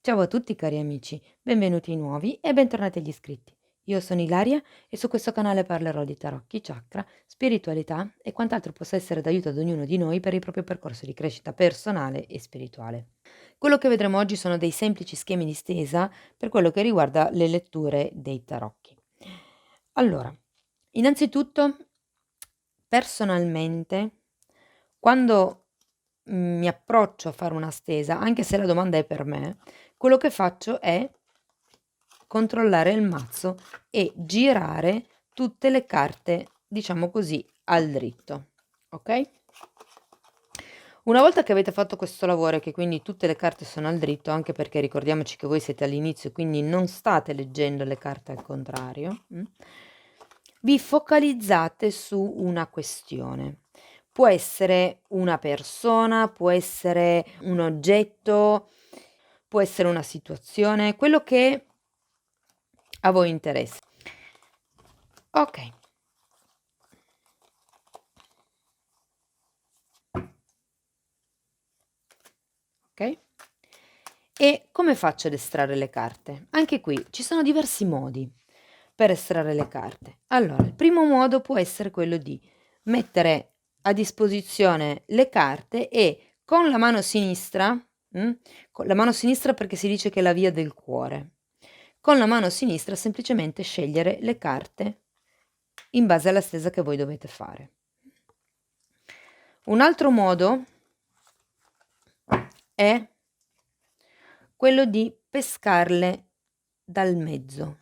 Ciao a tutti cari amici, benvenuti nuovi e bentornati agli iscritti. Io sono Ilaria e su questo canale parlerò di tarocchi, chakra, spiritualità e quant'altro possa essere d'aiuto ad ognuno di noi per il proprio percorso di crescita personale e spirituale. Quello che vedremo oggi sono dei semplici schemi di stesa per quello che riguarda le letture dei tarocchi. Allora, innanzitutto, personalmente, quando mi approccio a fare una stesa, anche se la domanda è per me, quello che faccio è controllare il mazzo e girare tutte le carte, diciamo così, al dritto, ok? Una volta che avete fatto questo lavoro e che quindi tutte le carte sono al dritto, anche perché ricordiamoci che voi siete all'inizio, quindi non state leggendo le carte al contrario, vi focalizzate su una questione. Può essere una persona, può essere un oggetto, può essere una situazione, quello che a voi interessa. Ok. Ok? E come faccio ad estrarre le carte? Anche qui ci sono diversi modi per estrarre le carte. Allora, il primo modo può essere quello di mettere a disposizione le carte e con la mano sinistra, con la mano sinistra perché si dice che è la via del cuore, con la mano sinistra semplicemente scegliere le carte in base alla stesa che voi dovete fare. Un altro modo è quello di pescarle dal mezzo.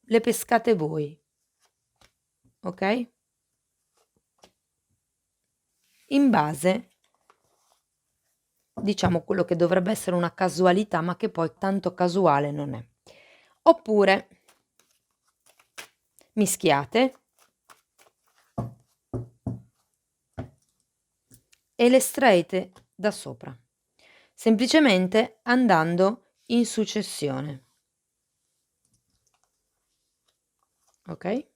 Le pescate voi, ok? In base, diciamo, quello che dovrebbe essere una casualità, ma che poi tanto casuale non è. Oppure mischiate e le estraete da sopra, semplicemente andando in successione. Ok?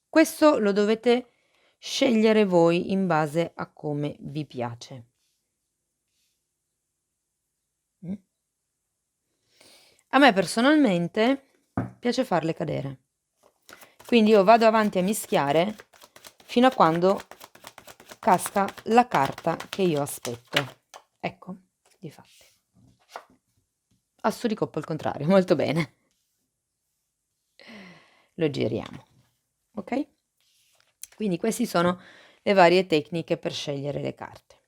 Questo lo dovete scegliere voi in base a come vi piace. A me personalmente piace farle cadere, quindi io vado avanti a mischiare fino a quando casca la carta che io aspetto. Ecco, difatti. Asso di coppa al contrario, molto bene. Lo giriamo, ok? Quindi queste sono le varie tecniche per scegliere le carte.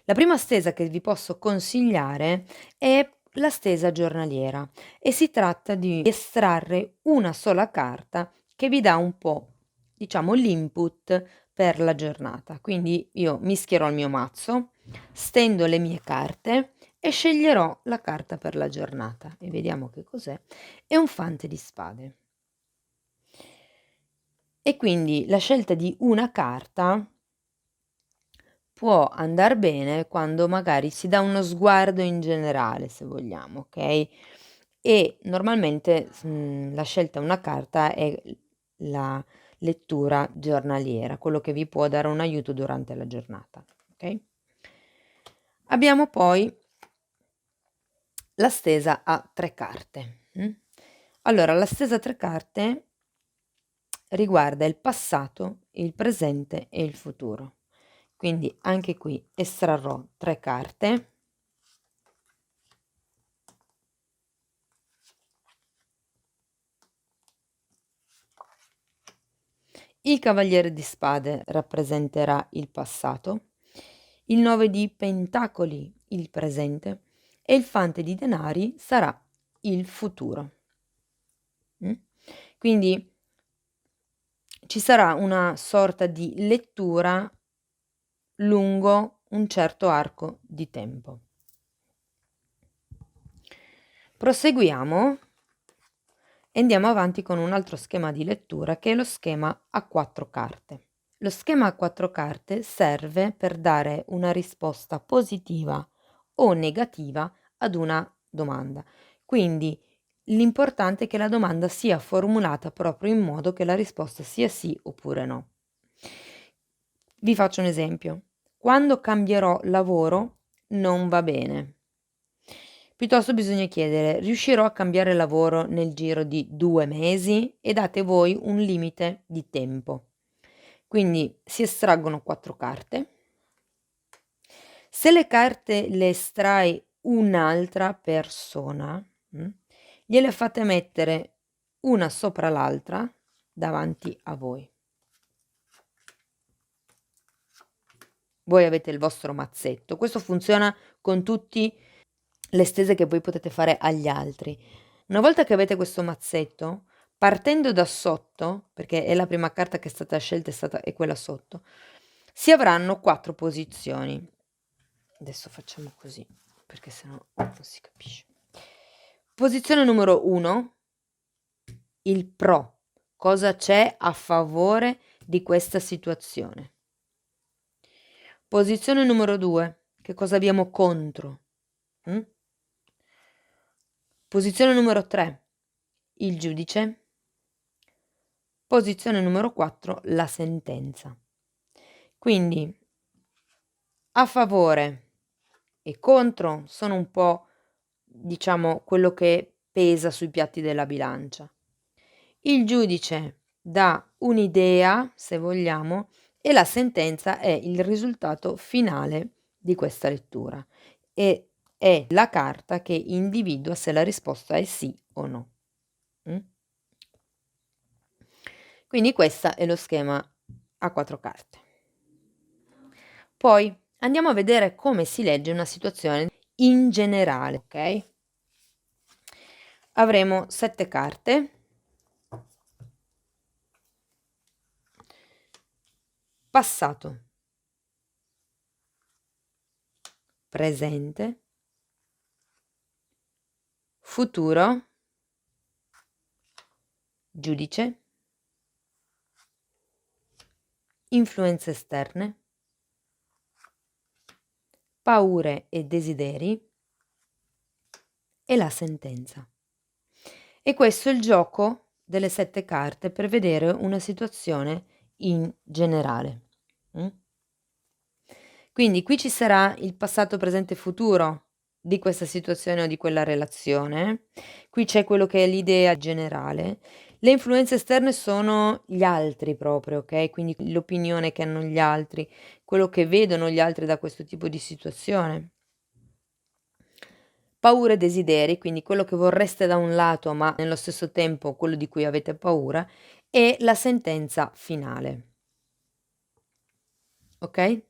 La prima stesa che vi posso consigliare è la stesa giornaliera e si tratta di estrarre una sola carta che vi dà un po', diciamo, l'input per la giornata. Quindi io mischierò il mio mazzo, stendo le mie carte e sceglierò la carta per la giornata. E vediamo che cos'è. È un fante di spade. E quindi la scelta di una carta può andar bene quando magari si dà uno sguardo in generale, se vogliamo, ok? E normalmente la scelta una carta è la lettura giornaliera, quello che vi può dare un aiuto durante la giornata, ok? Abbiamo poi la stesa a 3 carte. Allora, la stesa a 3 carte riguarda il passato, il presente e il futuro. Quindi anche qui estrarrò 3 carte. Il cavaliere di spade rappresenterà il passato, il 9 di pentacoli il presente e il fante di denari sarà il futuro. Quindi ci sarà una sorta di lettura lungo un certo arco di tempo. Proseguiamo e andiamo avanti con un altro schema di lettura che è lo schema a 4 carte. Lo schema a 4 carte serve per dare una risposta positiva o negativa ad una domanda. Quindi l'importante è che la domanda sia formulata proprio in modo che la risposta sia sì oppure no. Vi faccio un esempio. Quando cambierò lavoro, non va bene. Piuttosto bisogna chiedere: riuscirò a cambiare lavoro nel giro di 2 mesi? E date voi un limite di tempo. Quindi si estraggono 4 carte. Se le carte le estrae un'altra persona, gliele fate mettere una sopra l'altra davanti a voi. Voi avete il vostro mazzetto. Questo funziona con tutte le stese che voi potete fare agli altri. Una volta che avete questo mazzetto, partendo da sotto, perché è la prima carta che è stata scelta è quella sotto, si avranno 4 posizioni. Adesso facciamo così, perché sennò non si capisce. Posizione numero 1, il pro. Cosa c'è a favore di questa situazione? Posizione numero 2, che cosa abbiamo contro? Posizione numero 3, il giudice. Posizione numero 4, la sentenza. Quindi a favore e contro sono un po', diciamo, quello che pesa sui piatti della bilancia. Il giudice dà un'idea, se vogliamo, e la sentenza è il risultato finale di questa lettura e è la carta che individua se la risposta è sì o no. Quindi questo è lo schema a 4 carte. Poi andiamo a vedere come si legge una situazione in generale, ok? Avremo 7 carte. Passato, presente, futuro, giudice, influenze esterne, paure e desideri e la sentenza. E questo è il gioco delle 7 carte per vedere una situazione in generale. Quindi qui ci sarà il passato, presente e futuro di questa situazione o di quella relazione. Qui c'è quello che è l'idea generale. Le influenze esterne sono gli altri proprio, ok? Quindi l'opinione che hanno gli altri, quello che vedono gli altri da questo tipo di situazione. Paure e desideri, quindi quello che vorreste da un lato, ma nello stesso tempo quello di cui avete paura, e la sentenza finale. Ok?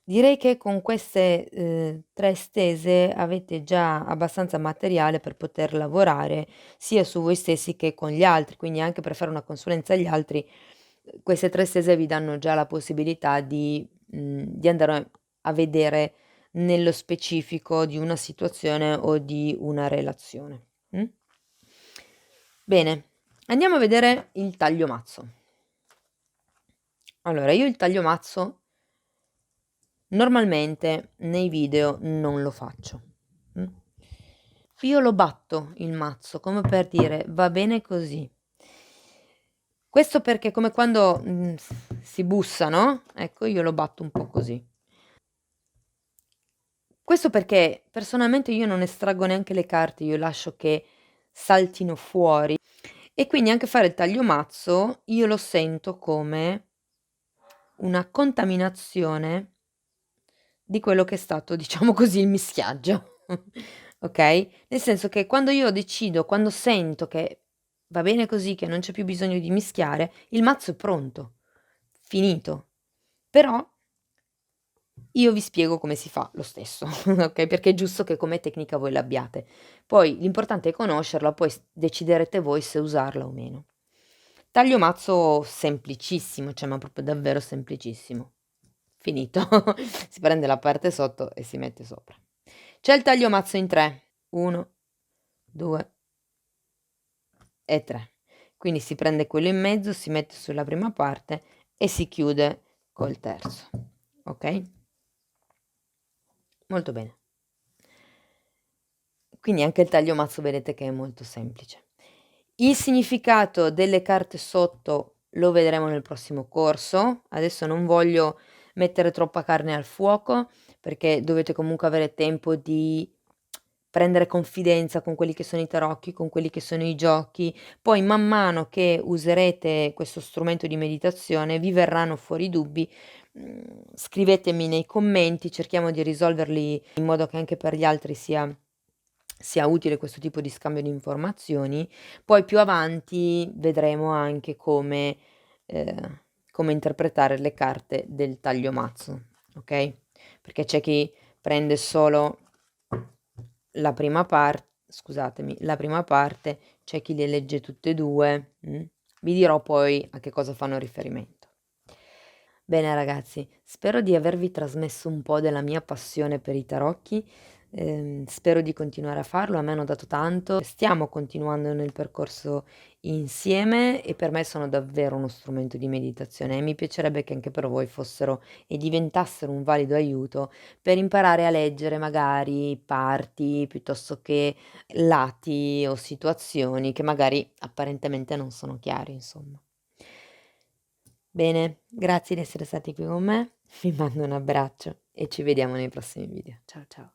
Direi che con queste 3 stese avete già abbastanza materiale per poter lavorare sia su voi stessi che con gli altri, quindi anche per fare una consulenza agli altri, queste 3 stese vi danno già la possibilità di andare a vedere nello specifico di una situazione o di una relazione. Bene, andiamo a vedere il taglio mazzo. Allora, io il taglio mazzo normalmente nei video non lo faccio. Io lo batto il mazzo, come per dire va bene così. Questo perché come quando si bussa, no? Ecco, io lo batto un po' così. Questo perché personalmente io non estraggo neanche le carte, io lascio che saltino fuori e quindi anche fare il taglio mazzo io lo sento come una contaminazione di quello che è stato, diciamo così, il mischiaggio. Ok? Nel senso che quando io decido, quando sento che va bene così, che non c'è più bisogno di mischiare, il mazzo è pronto, finito. Però io vi spiego come si fa lo stesso, ok? Perché è giusto che come tecnica voi l'abbiate. Poi l'importante è conoscerla, poi deciderete voi se usarla o meno. Taglio mazzo semplicissimo, cioè ma proprio davvero semplicissimo. Finito. Si prende la parte sotto e si mette sopra. C'è il taglio mazzo in 3. 1, 2 e 3. Quindi si prende quello in mezzo, si mette sulla prima parte e si chiude col terzo. Ok? Molto bene. Quindi anche il taglio mazzo vedete che è molto semplice. Il significato delle carte sotto lo vedremo nel prossimo corso. Adesso non voglio mettere troppa carne al fuoco, perché dovete comunque avere tempo di prendere confidenza con quelli che sono i tarocchi, con quelli che sono i giochi. Poi man mano che userete questo strumento di meditazione vi verranno fuori dubbi, scrivetemi nei commenti, cerchiamo di risolverli in modo che anche per gli altri sia utile questo tipo di scambio di informazioni. Poi più avanti vedremo anche come interpretare le carte del tagliomazzo, ok? Perché c'è chi prende solo la prima parte, c'è chi le legge tutte e due. Vi dirò poi a che cosa fanno riferimento. Bene ragazzi, spero di avervi trasmesso un po' della mia passione per i tarocchi, spero di continuare a farlo, a me hanno dato tanto, stiamo continuando nel percorso insieme e per me sono davvero uno strumento di meditazione e mi piacerebbe che anche per voi fossero e diventassero un valido aiuto per imparare a leggere magari parti piuttosto che lati o situazioni che magari apparentemente non sono chiari, insomma. Bene, grazie di essere stati qui con me, vi mando un abbraccio e ci vediamo nei prossimi video. Ciao ciao.